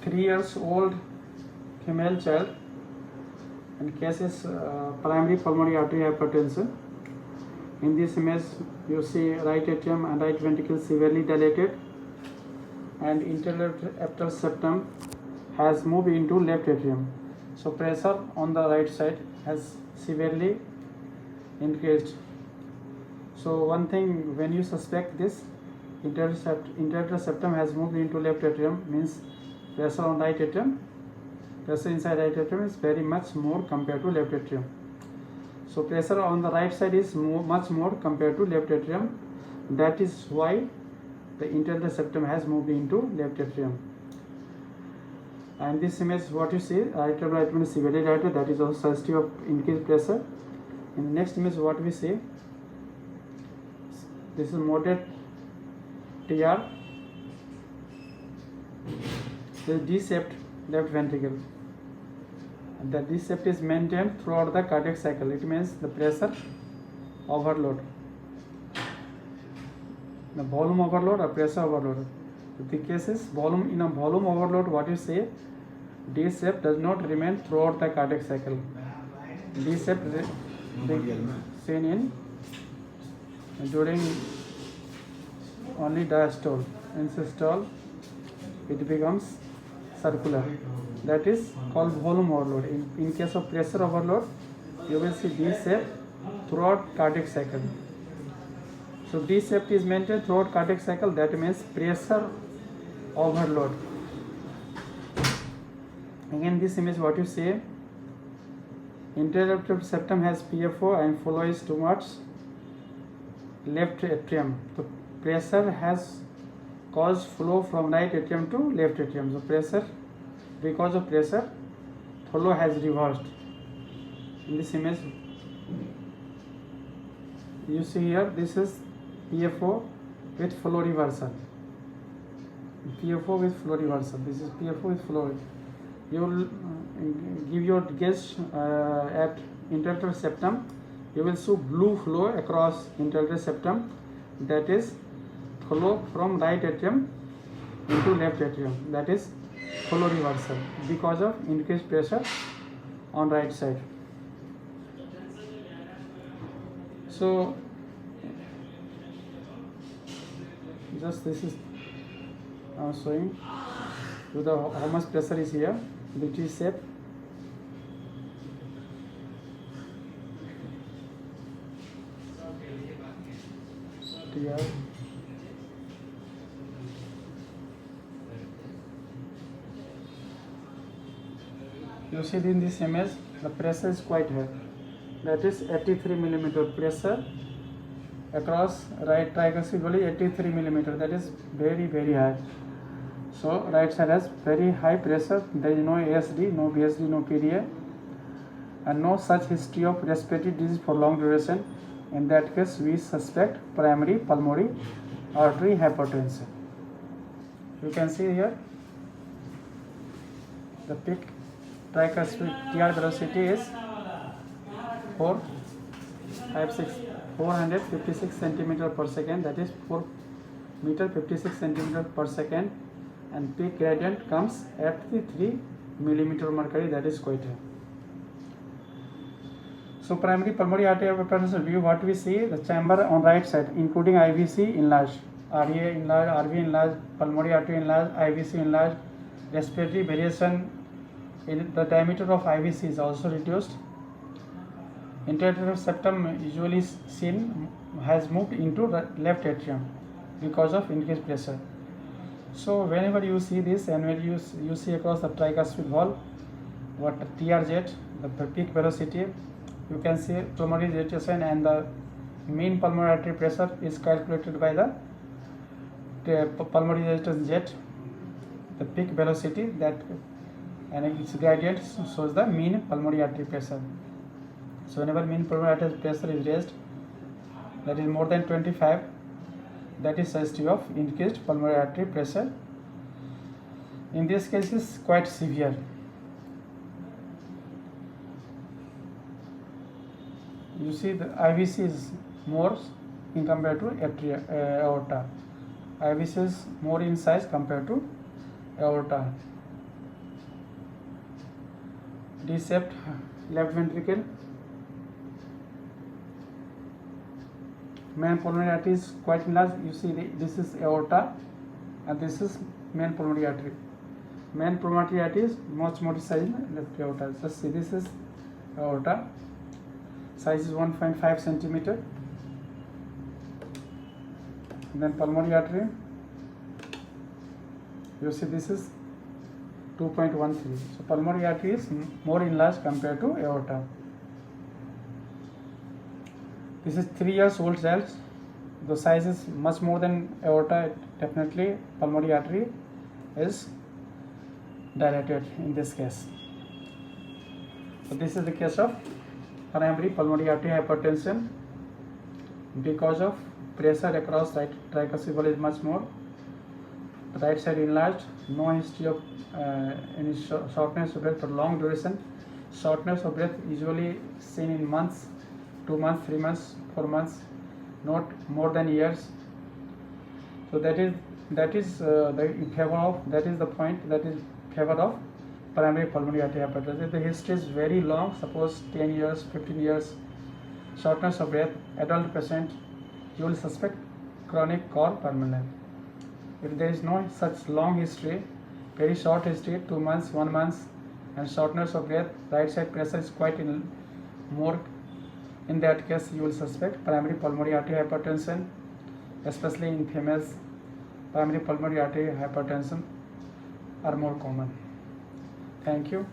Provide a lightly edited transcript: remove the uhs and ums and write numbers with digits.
3 years old female child, and case is primary pulmonary artery hypertension. In this image you see right atrium and right ventricle severely dilated, and interlapteal septum has moved into left atrium. So pressure on the right side has severely increased. So one thing, when you suspect this interlapteal septum has moved into left atrium, means pressure on right atrium, pressure inside right atrium is very much more compared to left atrium. So pressure on the right side is much more compared to left atrium. That is why the interlapteal septum has moved into left atrium. And this image, what you see, right atrium is severely dilated. That is also suggestive of increased pressure. In the next image, what we see, this is moderate TR. This is D-shaped left ventricle. The D-shape is maintained throughout the cardiac cycle. It means the pressure overload, the volume overload or pressure overload. The case is volume. In a volume overload, what you say, D-shape does not remain throughout the cardiac cycle. D-shape seen in during only diastole. In systole it becomes circular. That is called volume overload. In case of pressure overload, you will see D-shape throughout cardiac cycle. So D-shape is maintained throughout cardiac cycle. That means pressure overload. Again, this image, what you say, interlapteal septum has PFO and flows towards left atrium. So pressure has caused flow from right atrium to left atrium. So pressure, because of pressure, flow has reversed. In this image you see here, this is PFO with flow reversal. PFO with flow reversal. This is PFO with flow. You will give your guess at interlapteal septum. You will see blue flow across interlapteal septum. That is flow from right atrium into left atrium. That is flow reversal because of increased pressure on right side. So just this is showing you the how much pressure is here. The T-shape. TR. You see in this image, the pressure is quite high. That is 83 millimeter pressure across right tricuspid valley. 83 millimeter. That is very high. So right side has very high pressure. There is no ASD, no BSD, no PDA, and no such history of respiratory disease for long duration. In that case, we suspect primary pulmonary artery hypertension. You can see here the peak tricuspid TR velocity is 456 centimeter per second. That is 4 meter 56 centimeter per second. And peak gradient comes at the 3 millimeter mercury. That is quite high. So primary pulmonary artery hypertension view, what we see, the chamber on right side including IVC enlarged, RA enlarged, RV enlarged, pulmonary artery enlarged, IVC enlarged, respiratory variation in the diameter of IVC is also reduced. Interlapteal septum usually seen has moved into the left atrium because of increased pressure. So whenever you see this, and when you see across the tricuspid wall, what TRZ, the peak velocity, you can see pulmonary dilatation, and the mean pulmonary artery pressure is calculated by the pulmonary dilatation jet, the peak velocity, that and its gradient shows the mean pulmonary artery pressure. So whenever mean pulmonary artery pressure is raised, that is more than 25, that is suggestive of increased pulmonary artery pressure. In this case is quite severe. You see the IVC is more in compared to aorta. IVC is more in size compared to aorta. D-shaped left ventricle. Main pulmonary artery is quite large. You see this is aorta and this is main pulmonary artery. Main pulmonary artery is much more size in left aorta. Just see, this is aorta. Size is 1.5 centimeter. And then pulmonary artery. You see this is 2.13. So pulmonary artery is more enlarged compared to aorta. This is 3 years old cells. The size is much more than aorta. Definitely pulmonary artery is dilated in this case. So this is the case of primary pulmonary artery hypertension because of pressure across right tricuspid is much more. Right side enlarged, no history of any shortness of breath for long duration. Shortness of breath usually seen in months, 2 months, 3 months, 4 months, not more than years. So that is the in favor of, that is the point, that is favor of primary pulmonary artery hypertension. If the history is very long, suppose 10 years, 15 years, shortness of breath, adult patient, you will suspect chronic or permanent. If there is no such long history, very short history, 2 months, 1 month, and shortness of breath, right side pressure is quite more, in that case you will suspect primary pulmonary artery hypertension, especially in females. Primary pulmonary artery hypertension are more common. Thank you.